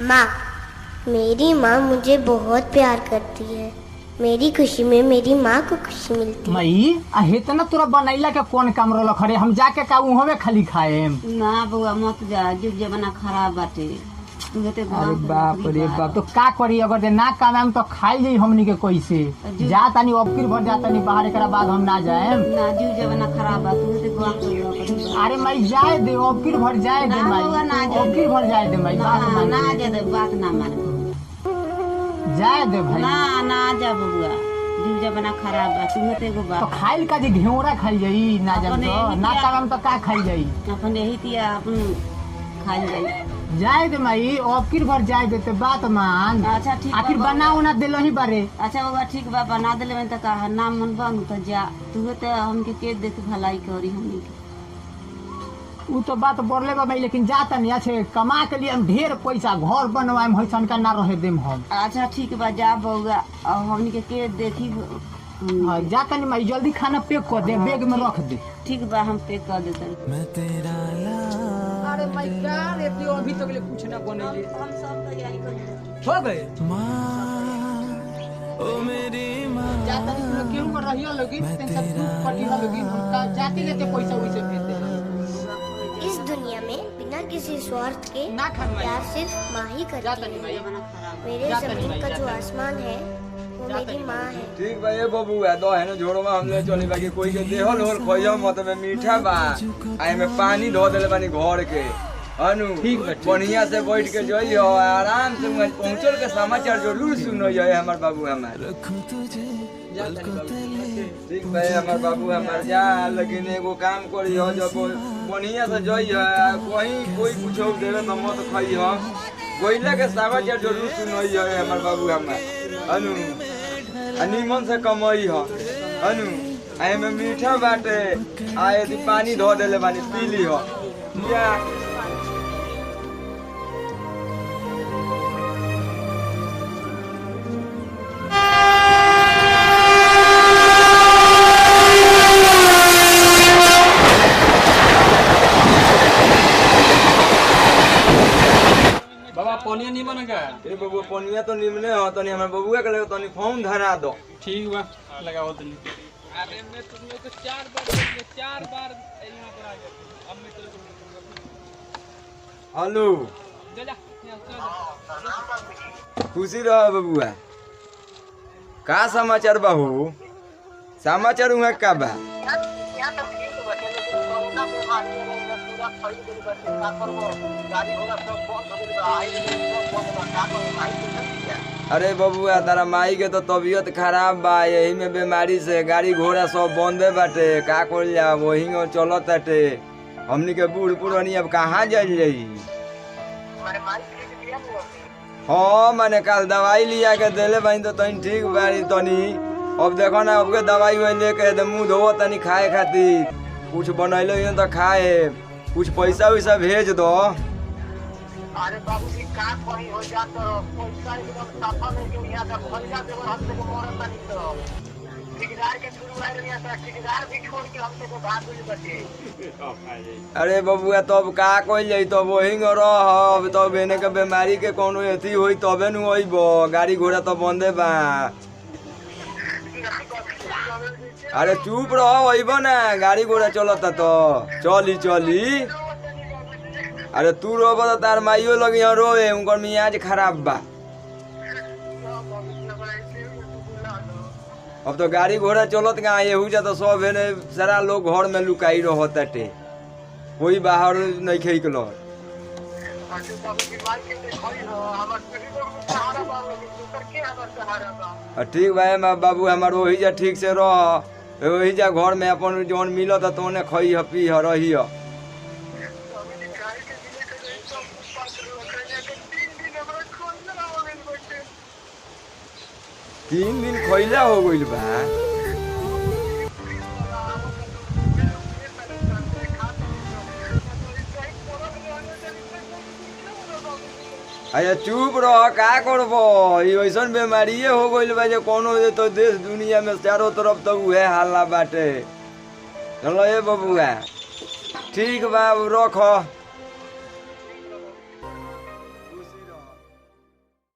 माँ, मेरी माँ मुझे बहुत प्यार करती है। मेरी खुशी में मेरी माँ को खुशी मिलती है। मई हेतना तोरा बनैला के कौन काम रहल खरे? हम जाके का उहो में खाली खाएम ना बउआ मत जा, जुग जमाना खराब बाटे। अरे बाप रे बाप, तो का करी? अगर जे ना कमाएम तो खाई जाई हमनी के कैसे? जा तानी अबकिर भर जा तानी बाहर, एकरा बाद हम ना जाएम ना। जुग जमाना खराब बा, तू ते गांव के। अरे मई जाए दे, अबकिर भर जाए दे मई, अबकिर भर जाए दे मई, बात मान ना जा दे, बात ना मान जाए दे भाई। ना ना जा बउआ, जुग जमाना खराब बा, तू ते एगो बात। तो खाइल का जे घेवड़ा खाई जाई, ना जाम तो ना कमाएम तो का खाई जाई? अपन यही तिया अपन खाई जाई। जाए दे मई, अबकिर भर जाए दे, ते बात मान। अच्छा ठीक, आखिर बना उना देलही बारे। अच्छा बउआ ठीक बा, बना देले में त का नाम मन बन त जा। तू ते हमके के देख भलाई करी हमनी के। उ तो बात बोलले बा मई, लेकिन जाता नहीं अच्छे कमा के लिए हम ढेर पैसा घर बनवाएम, होइसन का ना रहे देम हम। अच्छा ठीक बा, जा बउआ, अब हमनी के देखी। हां जाता नहीं मई, जल्दी खाना पैक कर दे, बैग में रख दे। ठीक बा, हम पैक कर देते। मैं तेरा अरे मई का रे, तू अभी तक ले कुछ ना बनैले। हम सब तैयारी कर हो गए ओ मेरी मां। जाता नहीं तू क्यों कर रही हो? लोगी टेंशन पटी हो लोगी, उनका जाती लेते पैसा वैसे भेज दे। इस दुनिया में बिना किसी स्वार्थ के ना खाना प्यार सिर्फ माँ ही करती है। मेरे जमीन का जो आसमान है वो मेरी माँ है। ठीक बा ये बबुआ, दो है ना जोड़ो में हमले चली बाकी कोई के देहल होल खोइयो मत में मीठा बा, आए में पानी धो देले बानी घर के अनु। ठीक बा, बढ़िया से बैठ के जइयो, आराम से वहां पहुंचल के समाचार जरूर सुनो जाए हमर बाबू हमार। ठीक बा हमर बाबू हमार, जा लेकिन एगो काम करियो, जब बढ़िया से जइयो, कहीं कोई कुछ देवे तो मत खइयो, कोइला के समाचार जरूर सुनो जाए हमर बाबू हमार अनु। नीमन से कमई हो अनु, आए में मीठा बाटे, आए यदि पानी धो देले बानी पी ली हो। या बाबा पनिया निमन का? ए बबुआ पनिया तो निमने हो, तनी हमर बबुआ के लगे तनी फोन धरा दो। ठीक बा, लगाओ तनी। अरे मैं तुम लोग को चार बार यहां पर आ गया। अब मैं तेरे को हेलो जा जा खुशी रहो बबुआ। का समाचार बा हो? समाचार हुआ का बा? अरे बबुआ तारा माई के तो तबीयत खराब बा, यही में बीमारी से गाड़ी घोड़ा सब बंदे बाटे, का कइल जा वही चलत बाटे। हमनी के बूढ़ पुरानी अब कहाँ जाइल जाई? हाँ माने कल दवाई लिया के देले बानी तो तनी ठीक बानी तनी। अब देखो ना, अब के दवाई वही लेके मुँह धोवो तनी खाए खातिर, कुछ बनैलो तो खाए, कुछ पैसा वैसा भेज दो। अरे बाबूजी का कोई हो जात पैसा एकदम साफा में जो यहां तक भैया देवर हम से मोरत नहीं तो ठेकेदार के शुरू है रिया तो ठेकेदार भी छोड़ के हमसे को भाग गई बचे। अरे बबुआ तब का कइल जाई? तब वही रह, तब एने के बीमारी के कोनो एथी होई तबे नु होइबो, गाड़ी घोड़ा तो बंदे बा। अरे चुप रहो, होइबो ना, गाड़ी घोड़ा चलता तो चली चली। अरे तू रोबो तो तार माइयो लगी रोए, उनकर मियाज खराब बा। अब तो गाड़ी घोड़ा चलत कहाँ, एहू जा तो सब है सारा लोग घर में लुकाई रहते, कोई बाहर नहीं खेल के लड़। ठीक भाई बाबू हमार, वही जा ठीक से रह, वही जा घर में अपन जौन मिलत तो उन्हें खई ह पी ह रही ह। 3 दिन खइला हो गइल बा। अरे चुप रह, का करबो? ऐसन बीमारी हो गइल बा जे कोनो तो देश दुनिया में चारों तरफ तो उहे हाल बाटे। चलो ये बबुआ, ठीक बा रख।